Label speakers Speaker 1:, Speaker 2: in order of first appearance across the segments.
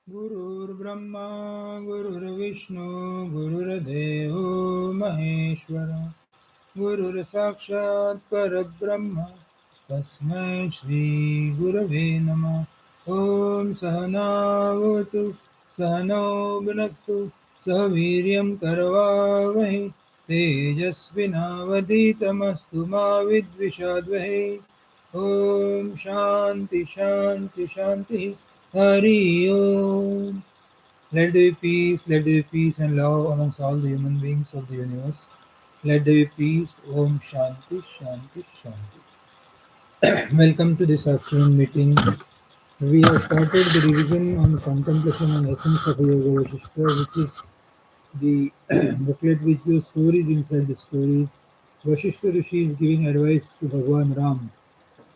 Speaker 1: गुरुर्ब्रह्मा गुरुर्विष्णू गुरुर्देवो महेश्वरा गुरुर्साक्षात् परब्रह्म तस्मै श्रीगुरवे नमः। ॐ सहनावतु सहनौ भुनक्तु सह वीर्यं करवावहै तेजस्विनावधीतमस्तु मा विद्विषावहै। ॐ शान्ति शान्ति शान्तिः। Hari Om. Let there be peace, let there be peace and love amongst all the human beings of the universe. Let there be peace. Om Shanti Shanti Shanti. Welcome to this afternoon meeting. We have started the revision on contemplation and essence of Yogaavasishtha, which is the booklet which gives stories inside the stories. Vasishtha Rishi is giving advice to Bhagwan Ram,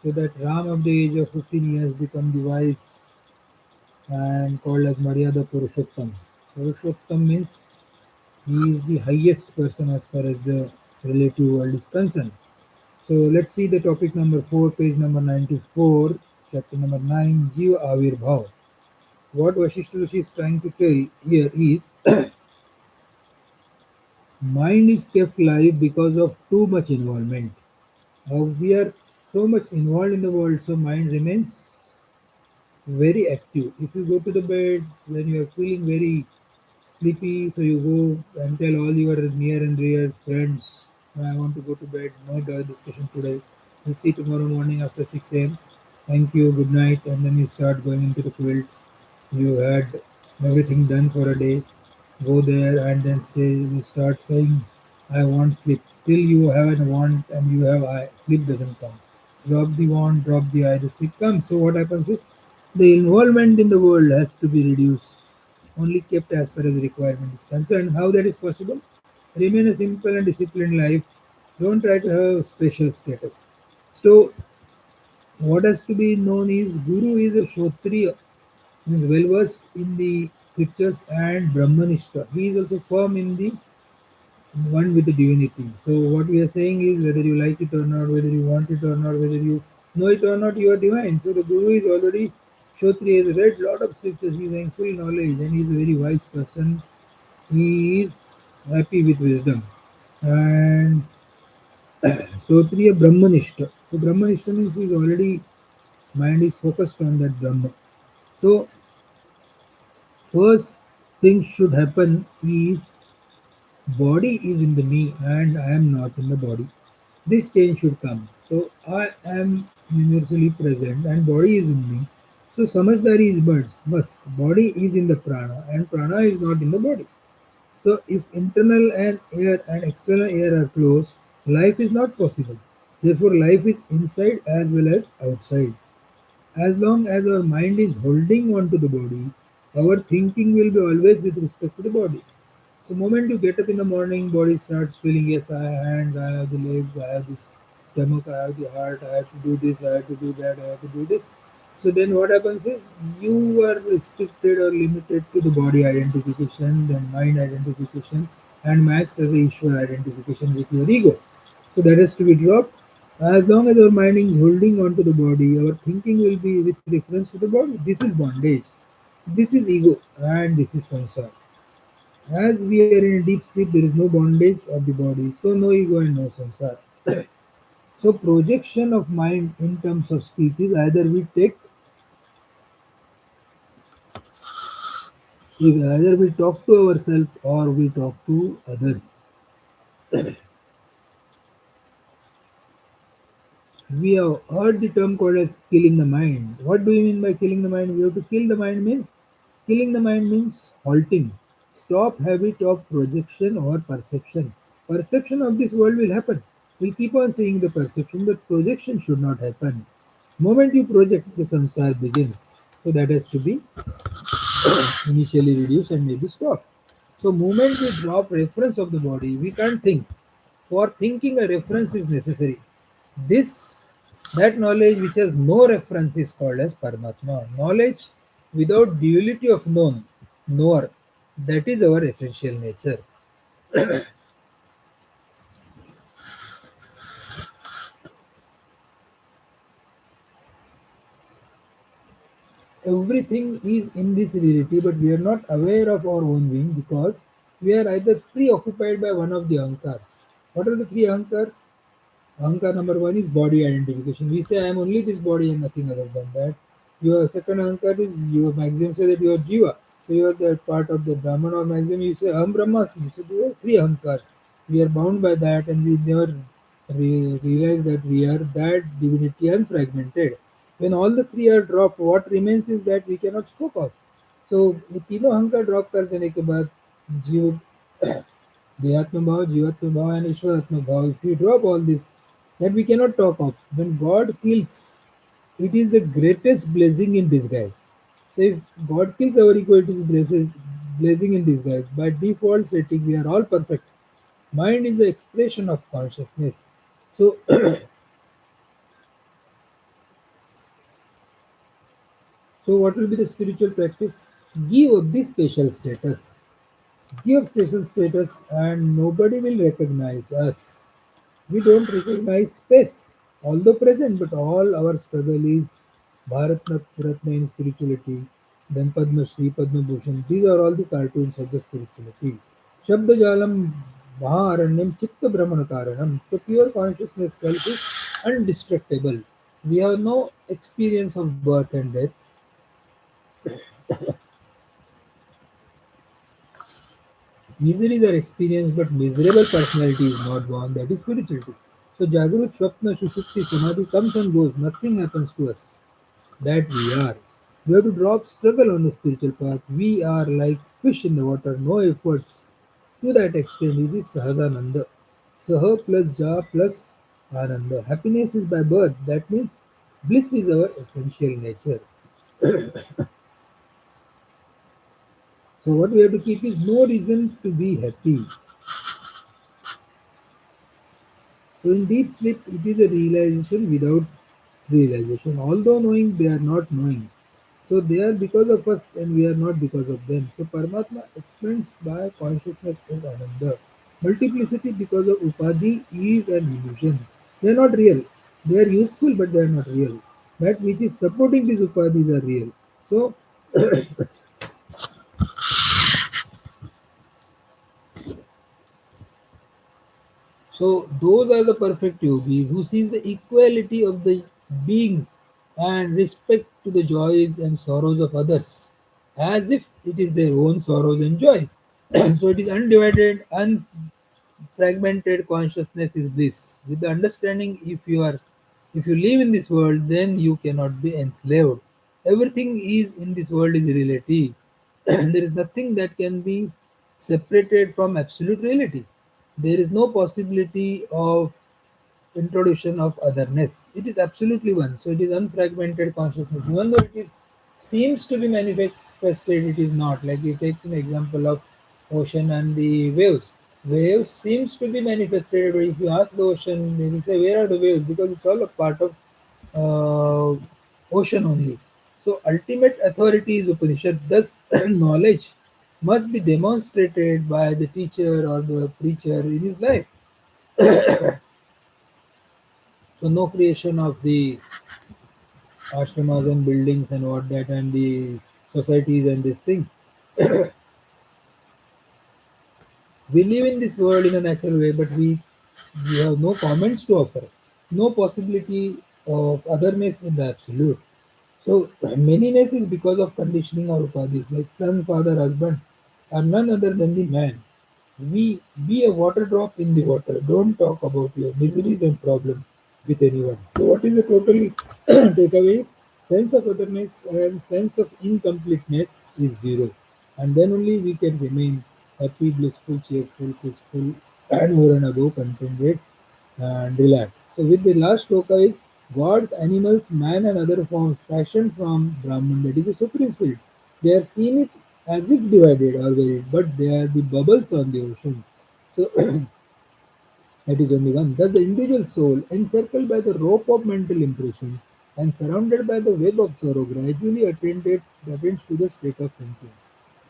Speaker 1: so that Ram of the age of 15 years become the wise and called as Maryada Purushottam. Purushottam means he is the highest person as far as the relative world is concerned. So let's see the topic number 4, page number 94, chapter number 9, Jiva Avirbhav. What Vasishtha Rishi is trying to tell here is mind is kept live because of too much involvement. We are so much involved in the world, so mind remains very active. If you go to the bed when you are feeling very sleepy, so you go and tell all your near and dear friends, I want to go to bed, no discussion today. We'll see tomorrow morning after 6 a.m. Thank you, good night. And then you start going into the quilt. You had everything done for a day. Go there and then stay. You start saying, I want sleep. Till you have a want and you have I, sleep doesn't come. Drop the want, drop the I, the sleep comes. So what happens is the involvement in the world has to be reduced, only kept as per as requirement is concerned. How that is possible? Remain a simple and disciplined life. Don't try to have special status. So what has to be known is Guru is a Kshotriya, means well versed in the scriptures and Brahmanishta. He is also firm in the one with the divinity. So what we are saying is whether you like it or not, whether you want it or not, whether you know it or not, you are divine. So the Guru is already Kshotriya, has read lot of scriptures, he is having full knowledge and he is a very wise person. He is happy with wisdom. And Kshotriya Brahmanishta. So Brahmanishta means he is already mind is focused on that Brahma. So first thing should happen is body is in the me and I am not in the body. This change should come. So I am universally present and body is in me. So samajhdari is must. Body is in the prana and prana is not in the body. So if internal and air and external air are closed, life is not possible. Therefore life is inside as well as outside. As long as our mind is holding on to the body, our thinking will be always with respect to the body. So moment you get up in the morning, body starts feeling, yes, I have hands, I have the legs, I have this stomach, I have the heart, I have to do this, I have to do that, I have to do this. So then what happens is you are restricted or limited to the body identification, then mind identification, and max as a Ishwar identification with your ego. So that has to be dropped. As long as our mind is holding on to the body, our thinking will be with reference to the body. This is bondage. This is ego, and this is samsara. As we are in a deep sleep, there is no bondage of the body, so no ego and no samsara. So projection of mind in terms of speech is either we talk to ourselves or we talk to others. We have heard the term called as killing the mind. What do you mean by killing the mind? We have to kill the mind means killing the mind means halting. Stop habit of projection or perception. Perception of this world will happen. We'll keep on seeing the perception, but projection should not happen. Moment you project, the samsara begins. So that has to be initially reduced and maybe stopped. So moment we drop reference of the body, we can't think. For thinking, a reference is necessary. This that knowledge which has no reference is called as Paramatma. Knowledge without duality of known, knower. That is our essential nature. Everything is in this reality, but we are not aware of our own being because we are either preoccupied by one of the ahankars. What are the three ahankars? Ahankar number one is body identification. We say I am only this body and nothing other than that. Your second ahankar is your maxim say that you are jiva. So you are the part of the Brahman or maxim. You say Aham Brahmasmi. So there are three ahankars. We are bound by that and we never realize that we are that divinity unfragmented. When all the three are dropped, what remains is that we cannot spoke of. So ये तीनों अहंकार drop कर देने के बाद जीव Dehatma Bhav, Jivatma Bhav, and Ishwaratma Bhav. If we drop all this, that we cannot talk of. When God kills, it is the greatest blessing in disguise. So if God kills our ego, it is blessing in disguise. By default setting, we are all perfect. Mind is the expression of consciousness. So, so what will be the spiritual practice? Give up this special status. Give special status, and nobody will recognize us. We don't recognize space, although present, but all our struggle is Bharat Ratna in spirituality, then Padma Shri, Padma Bhushan. These are all the cartoons of the spirituality. Shabda Jalam Maharanyam Chitta Brahmana Karanam. So pure consciousness self is indestructible. We have no experience of birth and death. Miseries are experienced, but miserable personality is not born. That is spirituality. So Jagrut, Swapna, Sushupti, Samadhi comes and goes. Nothing happens to us. That we are. We have to drop struggle on the spiritual path. We are like fish in the water, no efforts. To that extent, it is Sahasananda. Saha plus Ja plus Ananda. Happiness is by birth. That means bliss is our essential nature. So what we have to keep is no reason to be happy. So in deep sleep, it is a realization without realization. Although knowing, they are not knowing. So they are because of us and we are not because of them. So Paramatma explains by consciousness as Ananda. Multiplicity because of Upadhi is an illusion. They are not real. They are useful but they are not real. That which is supporting these Upadhis are real. So So those are the perfect yogis who sees the equality of the beings and respect to the joys and sorrows of others as if it is their own sorrows and joys. So it is undivided, unfragmented consciousness is bliss. With the understanding if you live in this world then you cannot be enslaved. Everything is in this world is relative. There is nothing that can be separated from absolute reality. There is no possibility of introduction of otherness. It is absolutely one. So it is unfragmented consciousness. Even though it is seems to be manifested, it is not. Like you take an example of ocean and the waves. Waves seems to be manifested, but if you ask the ocean, they will say, "Where are the waves?" Because it's all a part of uh, ocean only. So ultimate authority is Upanishad. Thus, knowledge must be demonstrated by the teacher or the preacher in his life. So no creation of the ashramas and buildings and what that and the societies and this thing. We live in this world in a natural way, but we have no comments to offer, no possibility of otherness in the absolute. So manyness is because of conditioning or upadhis, like son, father, husband, are none other than the man. We be a water drop in the water. Don't talk about your miseries and problems with anyone. So what is the total takeaway? Sense of otherness and sense of incompleteness is zero. And then only we can remain happy, blissful, cheerful, peaceful, and over and above contented and relax. So with the last shloka is gods, animals, man and other forms fashioned from Brahman, that is a supreme spirit. They are seen it as if divided or varied, but they are the bubbles on the oceans. So that is only one. Thus the individual soul, encircled by the rope of mental impression and surrounded by the web of sorrow, gradually attains to the state of thinking.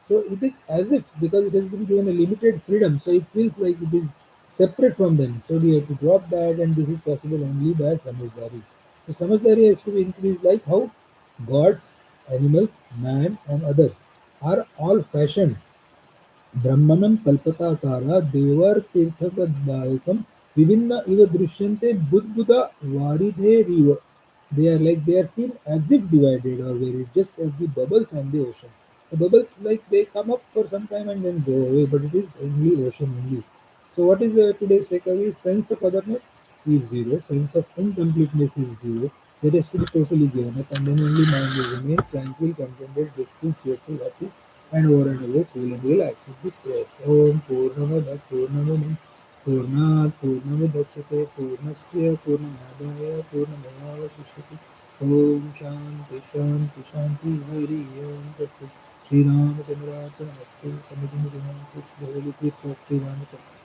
Speaker 1: So it is as if because it has been given a limited freedom, so it feels like it is separate from them. So we have to drop that, and this is possible only by samajhdari. So samajhdari has to be increased like how gods. Animals, man, and others are all fashioned ब्रह्मणं कल्पताकारा देवर्तीर्थप्रदायकं विभिन्न इव दृश्यन्ते बुद्बुद वारिधेरिव. They are like they are seen as if divided or varied, just as the bubbles on the ocean. The bubbles like they come up for some time and then go away, but it is only ocean only. So what is today's takeaway? Sense of otherness is zero. Sense of incompleteness is zero. The rest is totally given up, and then only mind will remain tranquil, contented, blissful, cheerful, happy, and over and over, cool and relaxed with this prayer. Om Purnamada Purnamidam Purnat Purnamidachyate Purnasya Purnamadaya Purnamevavasishyate. Om Shanti Shanti Shanti Hari Om Tat Sat. Sri Ramachandracha Namaste Samudra Krishna Holy Tirth of Sri Ramachandra.